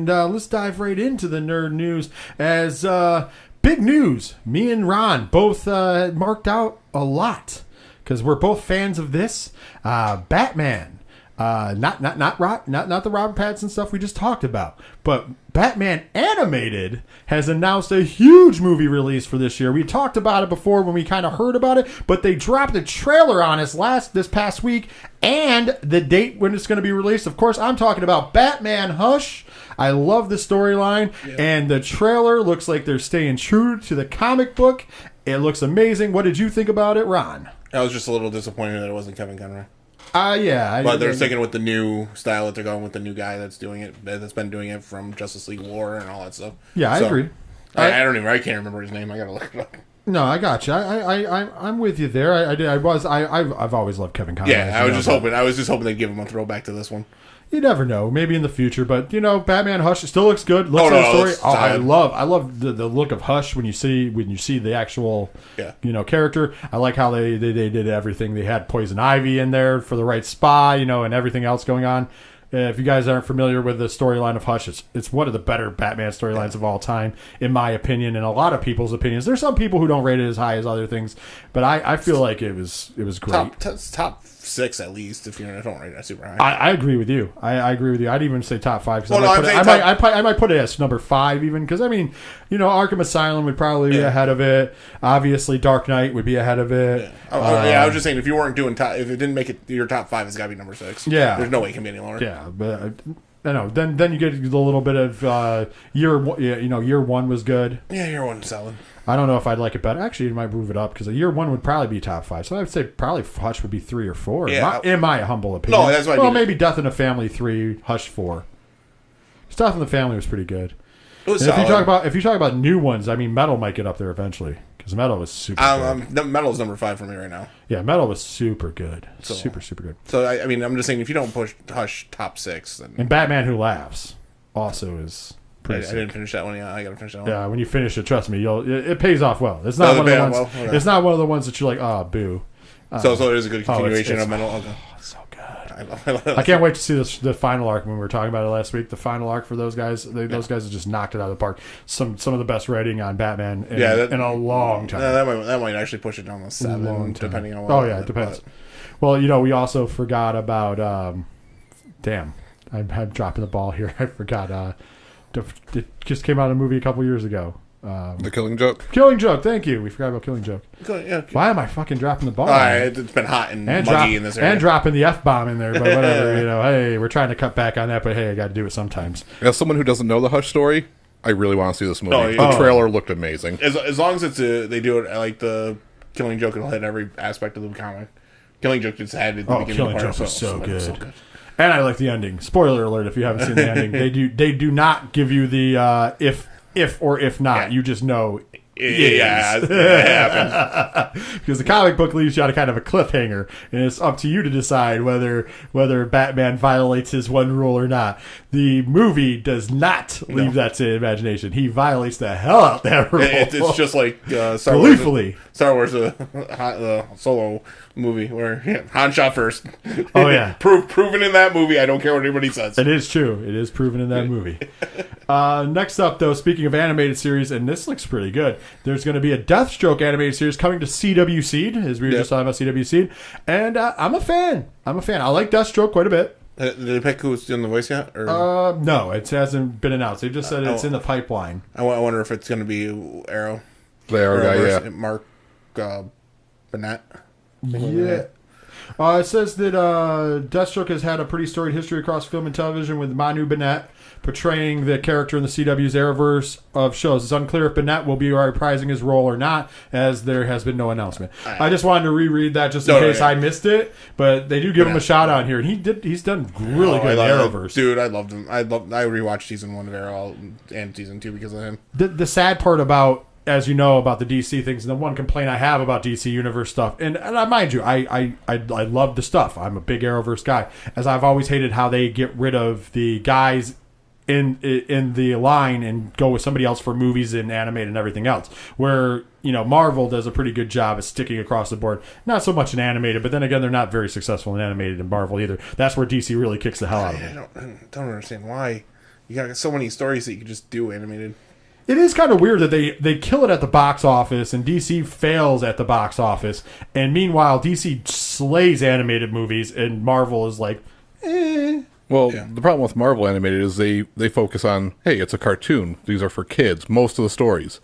and let's dive right into the nerd news. As big news, me and Ron both marked out a lot because we're both fans of this. Batman. Not the Robert Pattinson stuff we just talked about, but Batman Animated has announced a huge movie release for this year. We talked about it before when we kind of heard about it, but they dropped a trailer on us this past week and the date when it's going to be released. Of course, I'm talking about Batman Hush. I love the storyline, and the trailer looks like they're staying true to the comic book. It looks amazing. What did you think about it, Ron? I was just a little disappointed that it wasn't Kevin Conroy. Yeah. But they're sticking with the new style that they're going with, the new guy that's doing it, that's been doing it from Justice League War and all that stuff. Yeah, I agree. I can't remember his name. I gotta look it up. No, I got you. I'm with you there. I've always loved Kevin Conroy. Yeah, I was just hoping they'd give him a throwback to this one. You never know. Maybe in the future, but Batman Hush still looks good. Story. I love the look of Hush when you see the actual character. I like how they did everything. They had Poison Ivy in there for the right spy, and everything else going on. If you guys aren't familiar with the storyline of Hush, it's one of the better Batman storylines of all time, in my opinion, and a lot of people's opinions. There's some people who don't rate it as high as other things, but I feel like it was great. Top 6 at least if you don't rate that super high. I agree with you. I agree with you. I'd even say top 5. I might put it as number 5 even because Arkham Asylum would probably be ahead of it. Obviously, Dark Knight would be ahead of it. I was just saying if you weren't doing if it didn't make it your top 5, it's got to be number 6. Yeah, there's no way it can be any lower. Yeah, but I know. Then you get a little bit of year 1 was good. Yeah, year 1 solid. I don't know if I'd like it better. Actually, it might move it up because year 1 would probably be top 5. So I would say probably Hush would be 3 or 4. Yeah. In my humble opinion. No, that's why. Maybe Death in the Family 3, Hush 4. Death in the Family was pretty good. It was if you talk about new ones, I mean, Metal might get up there eventually because Metal was super good. Metal's number 5 for me right now. Yeah, Metal was super good. Super good. So, I mean, I'm just saying if you don't push Hush top 6. Then... And Batman Who Laughs also is... I didn't finish that one yet. I gotta finish that one. Yeah, when you finish it, trust me, it pays off well. It's not one of the ones. Okay. It's not one of the ones that you're like, oh, boo. So it is a good continuation of Metal. Okay. It's so good. I can't wait to see the final arc when we were talking about it last week. The final arc for those guys, those guys have just knocked it out of the park. Some of the best writing on Batman in a long time. That might actually push it down to 7, depending on what. Oh yeah, it depends. Well, we also forgot about. Damn, I'm dropping the ball here. I forgot. It just came out in a movie a couple years ago. The Killing Joke? Killing Joke, thank you. We forgot about Killing Joke. Yeah, okay. Why am I fucking dropping the ball? It's been hot and muggy in this area. And dropping the F-bomb in there, but whatever. Hey, we're trying to cut back on that, but hey, I got to do it sometimes. As someone who doesn't know the Hush story, I really want to see this movie. The trailer looked amazing. As long as they do it like the Killing Joke, it'll hit every aspect of the comic. Killing Joke just had at the beginning Killing of the part. Joke was so good. And I like the ending. Spoiler alert if you haven't seen the ending. They do not give you the if or if not. Yeah. You just know it happened. Because the comic book leaves you on a kind of a cliffhanger, and it's up to you to decide whether Batman violates his one rule or not. The movie does not leave that to imagination. He violates the hell out that rule. It's just like Star Wars Solo movie where Han shot first. Oh yeah, proven in that movie. I don't care what anybody says. It is true. It is proven in that movie. Next up, though, speaking of animated series, and this looks pretty good. There's going to be a Deathstroke animated series coming to CW Seed, as we were just talking about CW Seed, and I'm a fan. I like Deathstroke quite a bit. Did they pick who's doing the voice yet? Or? No, it hasn't been announced. They just said it's in the pipeline. I wonder if it's going to be Arrow. The Arrow guy, yeah. Mark Burnett. Yeah. It says that Deathstroke has had a pretty storied history across film and television, with Manu Bennett portraying the character in the CW's Arrowverse of shows. It's unclear if Bennett will be reprising his role or not, as there has been no announcement. I just wanted to reread that just in case I missed it, but they do give him a shout out here, and he's done really good in the Arrowverse. Dude, I loved him. I rewatched season 1 of Arrow and season 2 because of him. The sad part about, as you know, about the DC things, and the one complaint I have about DC Universe stuff, and mind you, I love the stuff. I'm a big Arrowverse guy, as I've always hated how they get rid of the guys in the line and go with somebody else for movies and animated and everything else. Where Marvel does a pretty good job of sticking across the board. Not so much in animated, but then again, they're not very successful in animated in Marvel either. That's where DC really kicks the hell out of them. I don't understand why you got so many stories that you could just do animated. It is kind of weird that they kill it at the box office and DC fails at the box office, and meanwhile DC slays animated movies and Marvel is like, eh. Well, the problem with Marvel animated is they focus on, hey, it's a cartoon. These are for kids, most of the stories.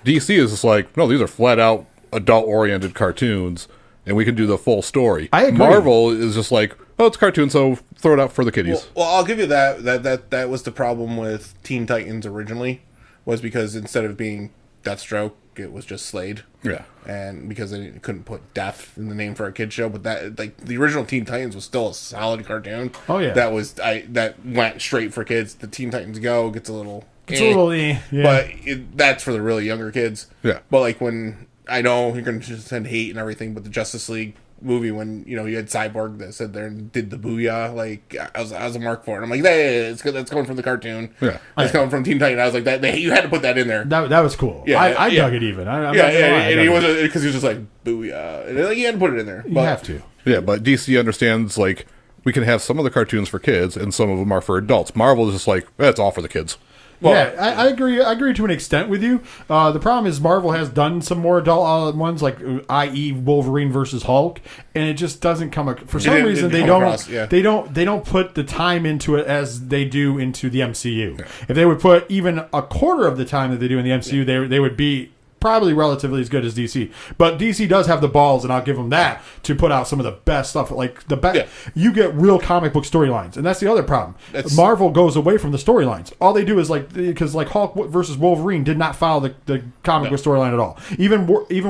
DC is just like, no, these are flat out adult-oriented cartoons, and we can do the full story. I agree. Marvel is just like, oh, it's a cartoon, so throw it out for the kiddies. Well, I'll give you that was the problem with Teen Titans originally, was because instead of being Deathstroke, it was just Slade. Yeah. And because they couldn't put death in the name for a kid's show, but that, like, the original Teen Titans was still a solid cartoon. Oh, yeah. That went straight for kids. The Teen Titans Go gets a little... yeah. But that's for the really younger kids. Yeah. But, like, when... I know you're going to send hate and everything, but the Justice League movie, when, you had Cyborg that said there and did the booyah, like, I was a mark for it. I'm like, that's coming from the cartoon. Yeah. It's coming from Teen Titans. I was like, you had to put that in there. That was cool. Yeah, I dug it even. And he was, because he was just like, booyah. And like, you had to put it in there. You have to. Yeah, but DC understands, like, we can have some of the cartoons for kids and some of them are for adults. Marvel is just like, it's all for the kids. Well, yeah, I agree. I agree to an extent with you. The problem is Marvel has done some more adult ones, like i.e. Wolverine versus Hulk, and it just doesn't come. For some reason, they don't put the time into it as they do into the MCU. Yeah. If they would put even a quarter of the time that they do in the MCU, they would be probably relatively as good as DC. But DC does have the balls, and I'll give them that, to put out some of the best stuff. Like the best, you get real comic book storylines, and that's the other problem. Marvel goes away from the storylines. All they do is because Hulk versus Wolverine did not follow the comic book storyline at all. Even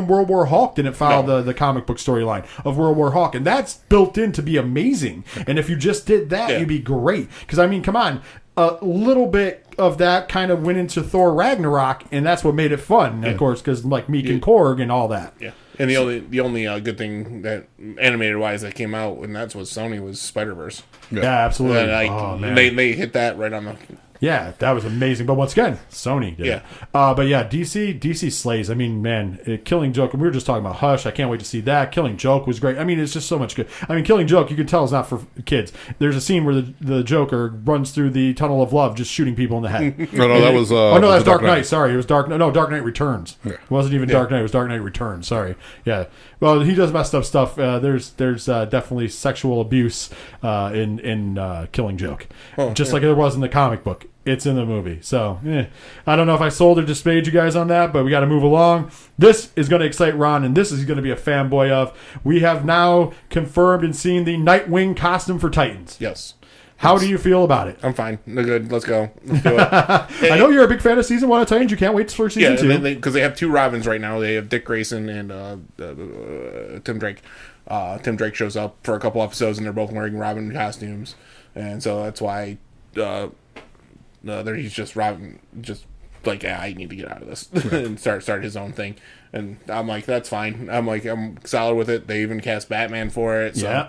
World War Hulk didn't follow the comic book storyline of World War Hulk, and that's built in to be amazing. And if you just did that, you'd be great. Because I mean, come on. A little bit of that kind of went into Thor Ragnarok, and that's what made it fun, of course, because like Meek and Korg and all that. Yeah, and the only good thing that animated wise that came out, and that's what Sony, was Spider-Verse. Yeah, absolutely. Man. They hit that right on the. Yeah, that was amazing. But once again, Sony did. Yeah. But yeah, DC slays. I mean, man, Killing Joke, and we were just talking about Hush. I can't wait to see that. Killing Joke was great. I mean, it's just so much good. I mean, Killing Joke, you can tell it's not for kids. There's a scene where the Joker runs through the Tunnel of Love just shooting people in the head. That was... that's Dark Knight. Sorry, it was Dark Knight Returns. Yeah. It wasn't even Dark Knight. It was Dark Knight Returns. Sorry. Yeah. Well, he does messed up stuff. There's definitely sexual abuse in Killing Joke. Just like there was in the comic book. It's in the movie. So, I don't know if I sold or dismayed you guys on that, but we got to move along. This is going to excite Ron, and this is going to be a fanboy of. We have now confirmed and seen the Nightwing costume for Titans. Yes. How do you feel about it? I'm fine. No good. Let's go. Let's do it. I know you're a big fan of Season 1 of Titans. You can't wait for Season 2. Because they have two Robins right now. They have Dick Grayson and Tim Drake. Tim Drake shows up for a couple episodes, and they're both wearing Robin costumes. And so that's why... he's just Robin, just like, I need to get out of this and start his own thing. And I'm like, that's fine. I'm solid with it. They even cast Batman for it. So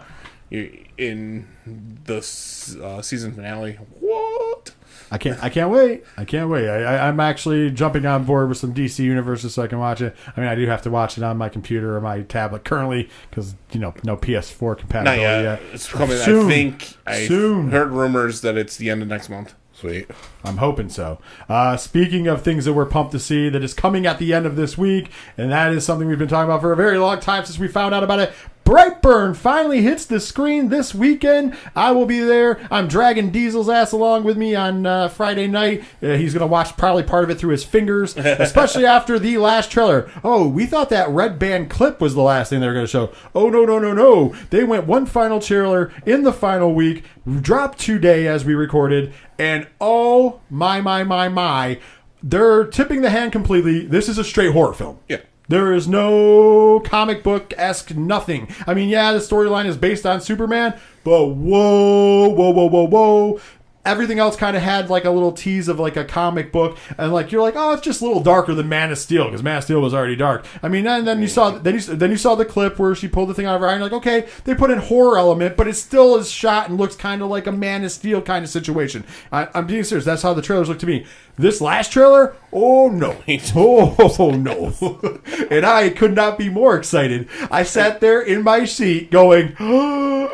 in the season finale, what? I can't wait. I'm actually jumping on board with some DC Universes so I can watch it. I mean, I do have to watch it on my computer or my tablet currently because no PS4 compatibility yet. It's coming. Soon. I've heard rumors that it's the end of next month. Sweet. I'm hoping so. Speaking of things that we're pumped to see, that is coming at the end of this week, and that is something we've been talking about for a very long time since we found out about it. Brightburn finally hits the screen this weekend. I will be there. I'm dragging Diesel's ass along with me on Friday night. He's going to watch probably part of it through his fingers, especially after the last trailer. Oh, we thought that red band clip was the last thing they were going to show. Oh, no. They went one final trailer in the final week, dropped today as we recorded, and oh, my. They're tipping the hand completely. This is a straight horror film. Yeah. There is no comic book-esque nothing. I mean, yeah, the storyline is based on Superman, but whoa. Everything else kind of had like a little tease of like a comic book, and like you're like, oh, it's just a little darker than Man of Steel because Man of Steel was already dark. I mean, and then you saw the clip where she pulled the thing out of her eye, and you're like, okay, they put in horror element, but it still is shot and looks kind of like a Man of Steel kind of situation. I'm being serious. That's how the trailers look to me. This last trailer, oh no, and I could not be more excited. I sat there in my seat going,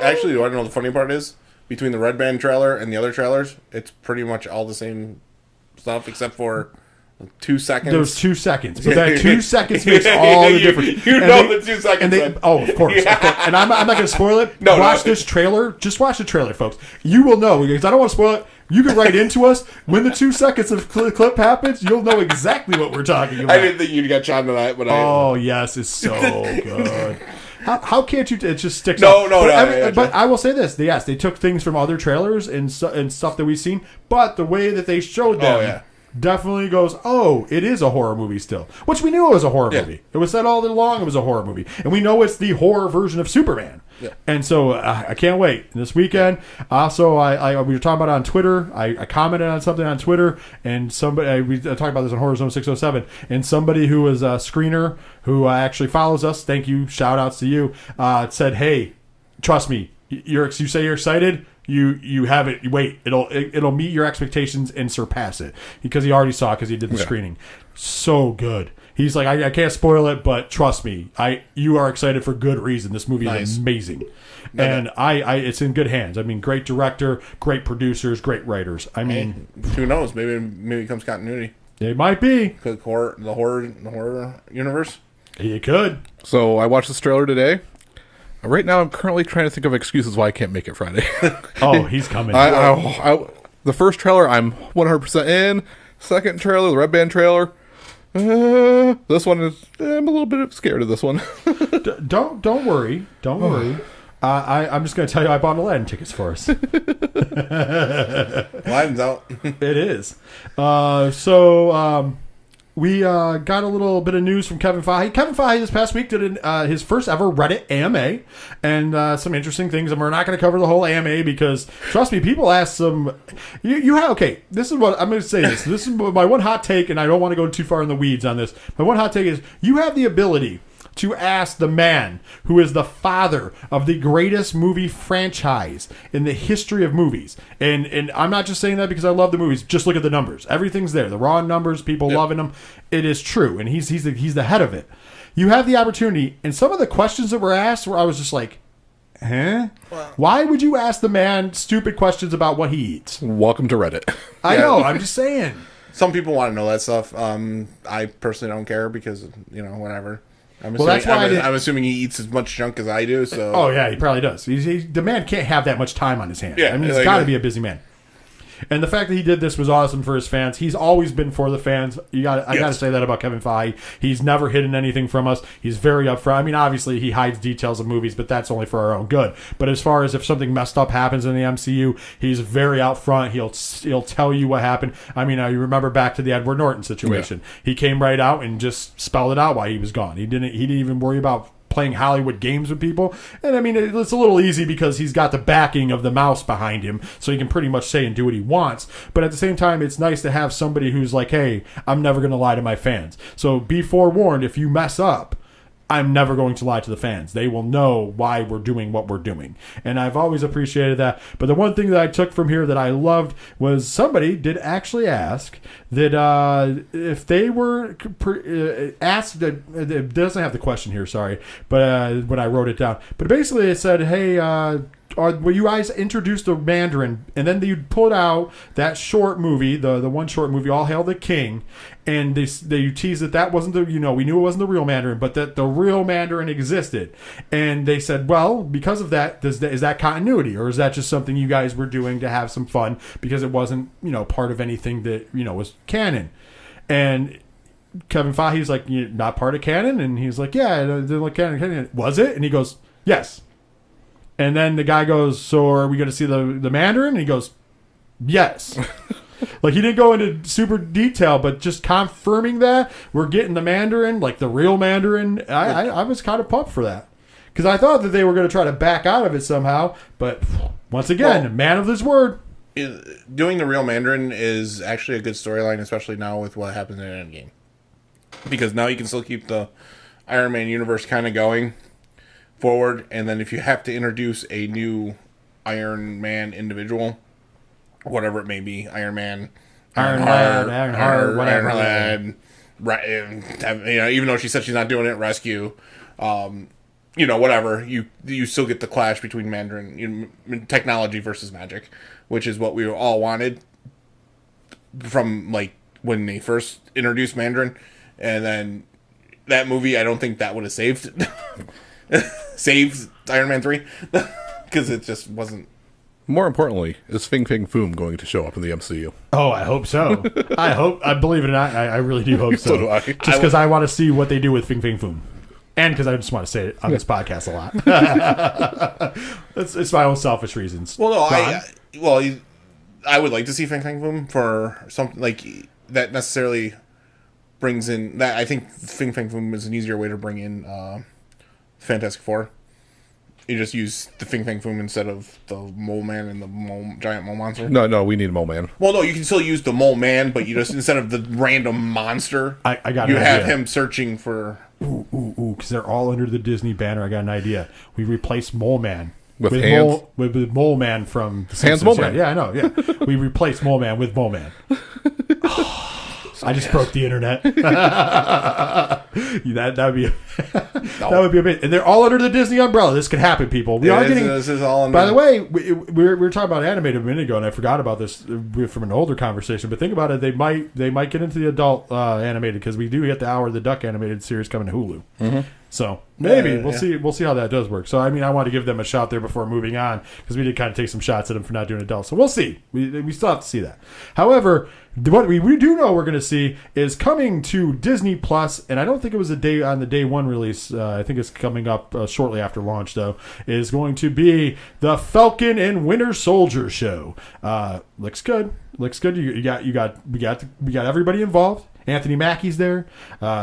actually, you want to know the funny part is? between the Red Band trailer and the other trailers, it's pretty much all the same stuff except for 2 seconds. Those 2 seconds. But that 2 seconds makes all the difference. The 2 seconds. Of course. Yeah. Of course. And I'm not going to spoil it. No, watch this trailer. Just watch the trailer, folks. You will know. Because I don't want to spoil it. You can write into us. When the 2 seconds of clip happens, you'll know exactly what we're talking about. I didn't think you'd got shot to that. But yes. It's so good. How can't you? It just sticks No, out. no. But I will say this. Yes, they took things from other trailers and stuff that we've seen. But the way that they showed them definitely goes, it is a horror movie still. Which we knew it was a horror movie. It was said all along it was a horror movie. And we know it's the horror version of Superman. Yeah. And so I can't wait. This weekend, also, we were talking about it on Twitter. I commented on something on Twitter, and somebody, we talked about this on Horror Zone 607, and somebody who was a screener who actually follows us, thank you, shout outs to you, said, hey, trust me, you say you're excited, you have it. Wait, it'll meet your expectations and surpass it, because he already saw it because he did the screening. So good. He's like, I can't spoil it, but trust me, you are excited for good reason. This movie is amazing, and it's in good hands. I mean, great director, great producers, great writers. I mean, who knows? Maybe it becomes continuity. It might be the horror universe. It could. So I watched this trailer today. Right now, I'm currently trying to think of excuses why I can't make it Friday. He's coming. The first trailer, I'm 100% in. Second trailer, the Red Band trailer. This one is. I'm a little bit scared of this one. Don't worry. Don't worry. I'm just going to tell you, I bought Aladdin tickets for us. Aladdin's out. It is. We got a little bit of news from Kevin Feige. Kevin Feige this past week did his first ever Reddit AMA, and some interesting things. And we're not going to cover the whole AMA because, trust me, people ask some. You have this is what I'm going to say. This is my one hot take, and I don't want to go too far in the weeds on this. My one hot take is you have the ability to ask the man who is the father of the greatest movie franchise in the history of movies. And I'm not just saying that because I love the movies. Just look at the numbers. Everything's there. The raw numbers, people loving them. It is true. And he's the head of it. You have the opportunity. And some of the questions that were asked where I was just like, huh? Wow. Why would you ask the man stupid questions about what he eats? Welcome to Reddit. I know. I'm just saying. Some people want to know that stuff. I personally don't care because, whatever. I'm assuming he eats as much junk as I do. So. Oh yeah, he probably does. The man can't have that much time on his hands. Yeah, I mean, he's got to be a busy man. And the fact that he did this was awesome for his fans. He's always been for the fans. I got to say that about Kevin Feige. He's never hidden anything from us. He's very upfront. I mean, obviously he hides details of movies, but that's only for our own good. But as far as if something messed up happens in the MCU, he's very out front. He'll tell you what happened. I mean, you remember back to the Edward Norton situation. Yeah. He came right out and just spelled it out while he was gone. He didn't even worry about playing Hollywood games with people. And I mean, it's a little easy because he's got the backing of the mouse behind him, so he can pretty much say and do what he wants. But at the same time, it's nice to have somebody who's like, hey, I'm never going to lie to my fans. So be forewarned, if you mess up, I'm never going to lie to the fans. They will know why we're doing what we're doing. And I've always appreciated that. But the one thing that I took from here that I loved was somebody did actually ask that if they were asked, it doesn't have the question here, sorry, but when I wrote it down. But basically it said, hey, will you guys introduce the Mandarin? And then you put out that short movie, the one short movie, All Hail the King, and they teased that wasn't the, we knew it wasn't the real Mandarin, but that the real Mandarin existed. And they said, well, because of that, is that continuity, or is that just something you guys were doing to have some fun because it wasn't, part of anything that, was canon? And Kevin Feige's like, not part of canon? And he's like, yeah, they're like canon. Was it? And he goes, yes. And then the guy goes, so are we going to see the Mandarin? And he goes, yes. Like, he didn't go into super detail, but just confirming that we're getting the Mandarin, like the real Mandarin. I was kind of pumped for that. Because I thought that they were going to try to back out of it somehow. But once again, man of his word. Doing the real Mandarin is actually a good storyline, especially now with what happens in Endgame. Because now you can still keep the Iron Man universe kind of going forward, and then if you have to introduce a new Iron Man individual, whatever it may be, Iron Man, Ironheart, whatever, Ironheart, right? Even though she said she's not doing it, Rescue, whatever, you still get the clash between Mandarin technology versus magic, which is what we all wanted from like when they first introduced Mandarin, and then that movie, I don't think that would have saved Iron Man 3 because it just wasn't. More importantly, is Fing Fang Foom going to show up in the MCU? Oh, I hope so. I believe it or not, I really do hope so. So do I. Just because I want to see what they do with Fing Fang Foom. And because I just want to say it on this podcast a lot. It's my own selfish reasons. Well, no, I would like to see Fing Fang Foom for something like that necessarily brings in that. I think Fing Fang Foom is an easier way to bring in Fantastic Four. You just use the Fing Fang Foom instead of the Mole Man and the giant mole monster. No, we need a Mole Man. Well, no, you can still use the Mole Man, but you just instead of the random monster, I got you an have idea. him searching for. Ooh, because they're all under the Disney banner. I got an idea. We replace Mole Man With hands? with Mole Man from the Hands Simpsons. Mole Man. Yeah, I know. Yeah, we replace Mole Man with Mole Man. I just broke the internet. that would be that would be a bit. And they're all under the Disney umbrella. This could happen, people. We are getting. This is all. By the way, we were talking about animated a minute ago, and I forgot about this from an older conversation. But think about it; they might get into the adult animated because we do get the Hour of the Duck animated series coming to Hulu. Mm-hmm. So maybe we'll see how that does work. So I mean, I want to give them a shot there before moving on because we did kind of take some shots at them for not doing adults. So we'll see. We still have to see that. However, what we do know we're going to see is coming to Disney Plus, and I don't think it was on the day one release. I think it's coming up shortly after launch, though. Is going to be the Falcon and Winter Soldier show. Looks good. Looks good. We got everybody involved. Anthony Mackie's there.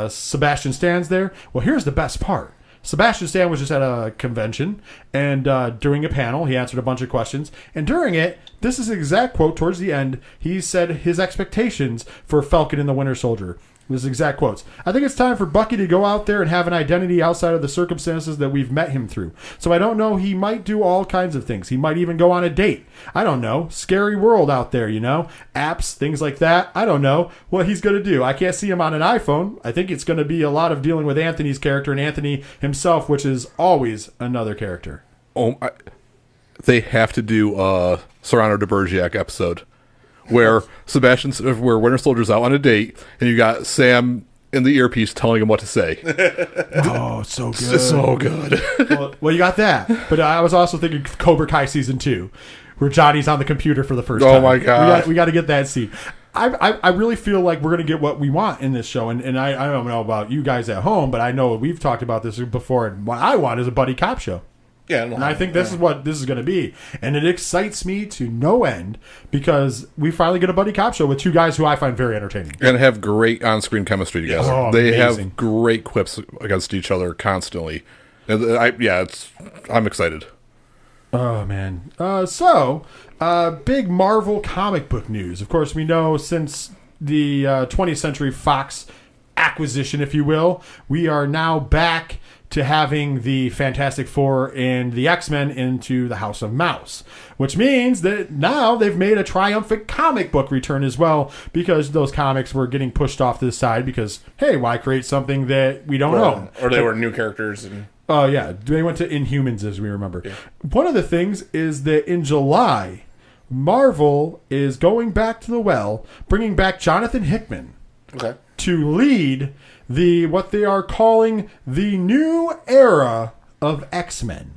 Sebastian Stan's there. Well, here's the best part. Sebastian Stan was just at a convention, and during a panel, he answered a bunch of questions. And during it, this is his exact quote towards the end. He said his expectations for Falcon and the Winter Soldier. This is exact quotes. I think it's time for Bucky to go out there and have an identity outside of the circumstances that we've met him through. So I don't know. He might do all kinds of things. He might even go on a date. I don't know. Scary world out there, apps, things like that. I don't know what he's going to do. I can't see him on an iPhone. I think it's going to be a lot of dealing with Anthony's character and Anthony himself, which is always another character. They have to do a Cyrano de Bergerac episode where where Winter Soldier's out on a date, and you got Sam in the earpiece telling him what to say. Oh, so good. It's so good. Well, you got that. But I was also thinking Cobra Kai Season 2, where Johnny's on the computer for the first time. Oh, my God. We got to get that scene. I really feel like we're going to get what we want in this show. And I don't know about you guys at home, but I know we've talked about this before. And what I want is a buddy cop show. Yeah, and I think this is what this is going to be. And it excites me to no end because we finally get a buddy cop show with two guys who I find very entertaining. And have great on-screen chemistry together. Oh, they amazing. have great quips against each other constantly. And I'm excited. Oh, man. Big Marvel comic book news. Of course, we know since the 20th Century Fox acquisition, if you will, we are now back to having the Fantastic Four and the X-Men into the House of Mouse, which means that now they've made a triumphant comic book return as well, because those comics were getting pushed off to the side because, hey, why create something that we don't own? Or they were new characters. Oh, yeah. They went to Inhumans, as we remember. Yeah. One of the things is that in July, Marvel is going back to the well, bringing back Jonathan Hickman to lead what they are calling the new era of X-Men.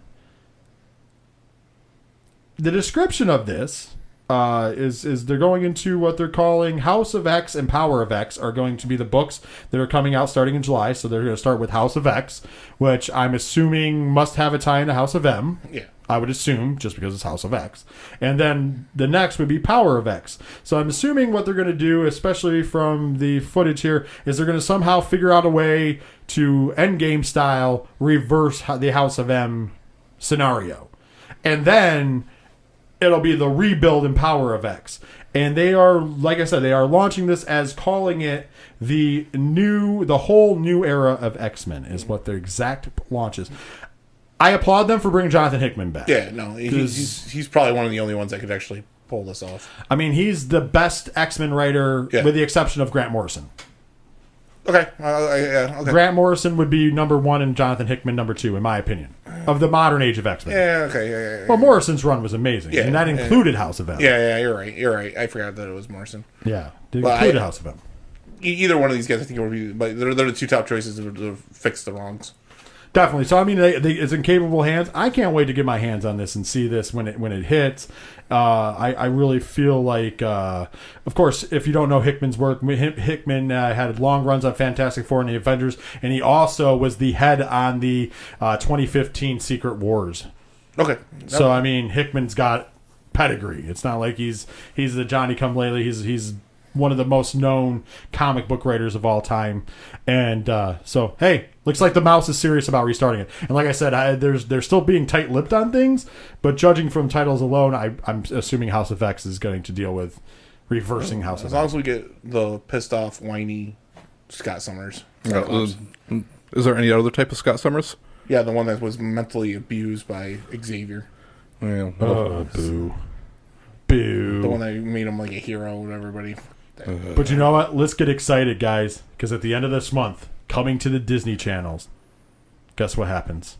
The description of this is they're going into what they're calling House of X and Power of X are going to be the books that are coming out starting in July. So they're going to start with House of X, which I'm assuming must have a tie into House of M. Yeah. I would assume, just because it's House of X. And then the next would be Power of X. So I'm assuming what they're going to do, especially from the footage here, is they're going to somehow figure out a way to Endgame style reverse the House of M scenario. And then it'll be the rebuild in Power of X. And they are, like I said, they are launching this as calling it the whole new era of X-Men is what their exact launch is. I applaud them for bringing Jonathan Hickman back. Yeah, no, he's probably one of the only ones that could actually pull this off. I mean, he's the best X-Men writer with the exception of Grant Morrison. Okay. Yeah. Okay. Grant Morrison would be number 1 and Jonathan Hickman number 2, in my opinion, of the modern age of X-Men. Yeah. Okay. Yeah. Well, Morrison's run was amazing, and that included House of M. Yeah. You're right. I forgot that it was Morrison. Yeah, it included House of M. Either one of these guys, I think, would be. But they're the two top choices to fix the wrongs. Definitely. So I mean, it's in capable hands. I can't wait to get my hands on this and see this when it hits. I really feel like, of course, if you don't know Hickman's work, Hickman had long runs on Fantastic Four and the Avengers, and he also was the head on the 2015 Secret Wars. Okay. So I mean, Hickman's got pedigree. It's not like he's the Johnny Come Lately. He's one of the most known comic book writers of all time. And so, hey, looks like the mouse is serious about restarting it. And like I said, they're still being tight-lipped on things, but judging from titles alone, I'm assuming House of X is going to deal with reversing House of X. As long as we get the pissed-off, whiny Scott Summers. Is there any other type of Scott Summers? Yeah, the one that was mentally abused by Xavier. Yeah. Boo. Boo. The one that made him like a hero of everybody. But you know what? Let's get excited, guys, because at the end of this month, coming to the Disney channels, guess what happens?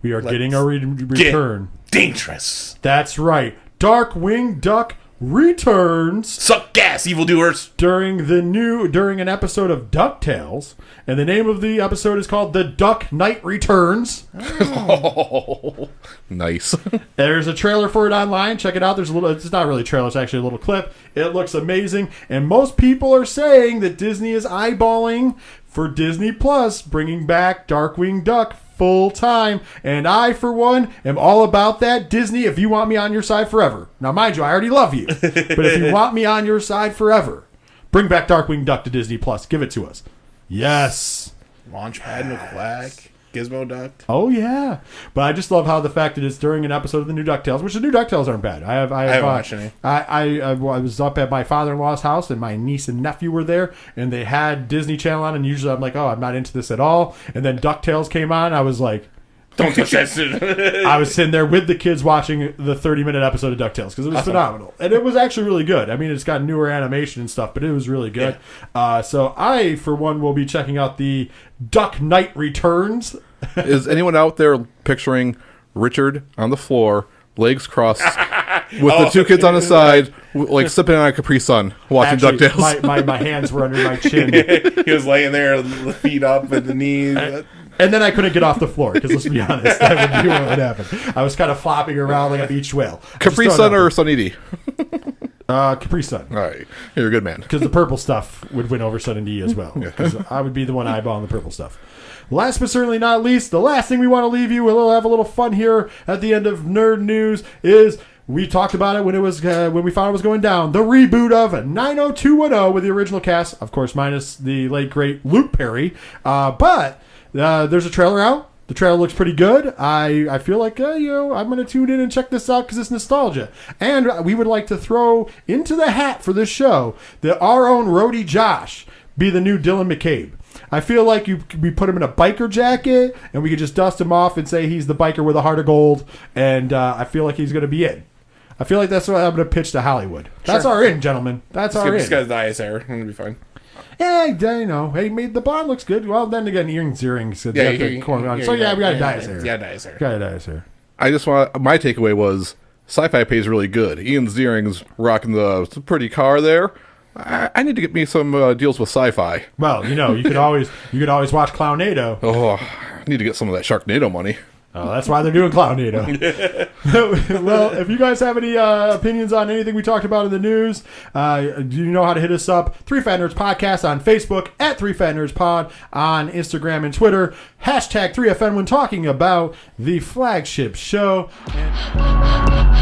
We are getting a return. Dangerous. That's right. Darkwing Duck returns. Suck gas, evildoers. During an episode of DuckTales, and the name of the episode is called The Duck Knight Returns. Oh, nice. There's a trailer for it online. Check it out. It's not really a trailer, it's actually a little clip. It looks amazing, and most people are saying that Disney is eyeballing for Disney Plus bringing back Darkwing Duck full time, and I, for one, am all about that. Disney, if you want me on your side forever. Now, mind you, I already love you, but if you want me on your side forever, bring back Darkwing Duck to Disney Plus. Give it to us. Yes. Launchpad McQuack, Gizmo Duck. Oh yeah, but I just love how the fact that it's during an episode of the new DuckTales, which the new DuckTales aren't bad. I haven't watched any. I was up at my father-in-law's house, and my niece and nephew were there, and they had Disney Channel on, and usually I'm like, oh, I'm not into this at all. And then DuckTales came on, I was like, don't touch that shit. I was sitting there with the kids watching the 30-minute episode of DuckTales because it was phenomenal. And it was actually really good. I mean, it's got newer animation and stuff, but it was really good. Yeah. So I, for one, will be checking out the Duck Knight Returns. Is anyone out there picturing Richard on the floor, legs crossed, with the two kids on the side, like sipping on a Capri Sun, watching DuckTales? My hands were under my chin. He was laying there, the feet up and the knees. And then I couldn't get off the floor, because let's be honest, that would be what would happen. I was kind of flopping around like a beach whale. Capri Sun or Sunny-D? Capri Sun. All right. You're a good man. Because the purple stuff would win over Sunny-D as well. Because I would be the one eyeballing the purple stuff. Last but certainly not least, the last thing we want to leave you, we'll have a little fun here at the end of Nerd News, is we talked about it when it was when we found it was going down. The reboot of 90210 with the original cast, of course, minus the late great Luke Perry. But there's a trailer out. The trailer looks pretty good. I feel like I'm going to tune in and check this out because it's nostalgia. And we would like to throw into the hat for this show that our own Rhodey Josh be the new Dylan McCabe. I feel like we put him in a biker jacket and we could just dust him off and say he's the biker with a heart of gold. And I feel like he's going to be in. I feel like that's what I'm going to pitch to Hollywood. That's our in, gentlemen. That's our in. This guy's dye his hair. It's going to be fine. Yeah, you know, hey, the blonde looks good. Well, then again, earrings. So yeah, we got to dye his hair. Yeah, dye his hair. Got to dye his hair. I just want my takeaway was sci-fi pays really good. Ian Ziering's rocking the pretty car there. I need to get me some deals with sci-fi. Well, you could always watch Clownado. Oh, I need to get some of that Sharknado money. Oh, that's why they're doing Clownado. Well, if you guys have any opinions on anything we talked about in the news, you know how to hit us up. 3 Fat Nerds Podcast on Facebook, at 3 Fat Nerds Pod on Instagram and Twitter. #3FN when talking about the flagship show. And